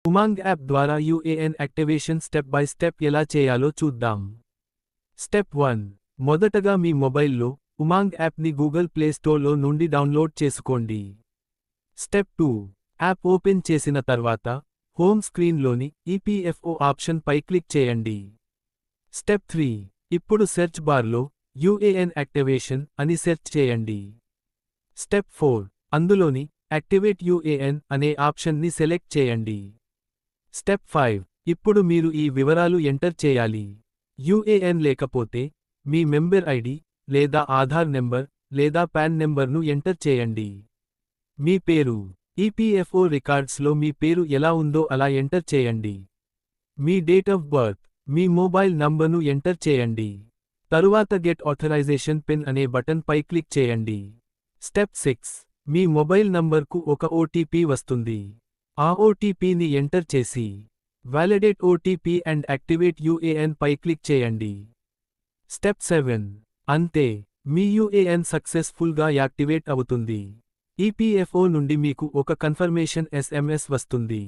Umang app ద్వారా UAN activation step by step ఎలా చేయాలో చూద్దాం. స్టెప్ 1. మొదటగా మీ మొబైల్లో ఉమాంగ్ యాప్ని గూగుల్ ప్లే స్టోర్లో నుండి డౌన్లోడ్ చేసుకోండి. స్టెప్ 2. యాప్ ఓపెన్ చేసిన తర్వాత హోమ్ స్క్రీన్లోని ఈపీఎఫ్ఓ ఆప్షన్ పై క్లిక్ చేయండి. స్టెప్ 3. ఇప్పుడు సెర్చ్ బార్లో యూఏఎన్ యాక్టివేషన్ అని సెర్చ్ చేయండి. స్టెప్ 4. అందులోని యాక్టివేట్ యూఏఎన్ అనే ఆప్షన్ని సెలెక్ట్ చేయండి. స్టెప్ 5. ఇప్పుడు మీరు ఈ వివరాలు ఎంటర్ చేయాలి. యూఏఎన్ లేకపోతే మీ మెంబర్ ఐడి లేదా ఆధార్ నెంబర్ లేదా పాన్ నెంబర్ను ఎంటర్ చేయండి. మీ పేరు, ఈపీఎఫ్ఓ రికార్డ్స్లో మీ పేరు ఎలా ఉందో అలా ఎంటర్ చేయండి. మీ డేట్ ఆఫ్ బర్త్, మీ మొబైల్ నంబర్ను ఎంటర్ చేయండి. తరువాత గెట్ ఆథరైజేషన్ పిన్ అనే బటన్ పై క్లిక్ చేయండి. స్టెప్ 6. మీ మొబైల్ నంబర్కు ఒక ఓటీపీ వస్తుంది. ఆ ఓటీపీని ఎంటర్ చేసి validate OTP and activate UAN పై క్లిక్ చేయండి. స్టెప్ 7. అంతే, మీ యూఏఎన్ సక్సెస్ఫుల్గా యాక్టివేట్ అవుతుంది. ఈపీఎఫ్ఓ నుండి మీకు ఒక కన్ఫర్మేషన్ ఎస్ఎంఎస్ వస్తుంది.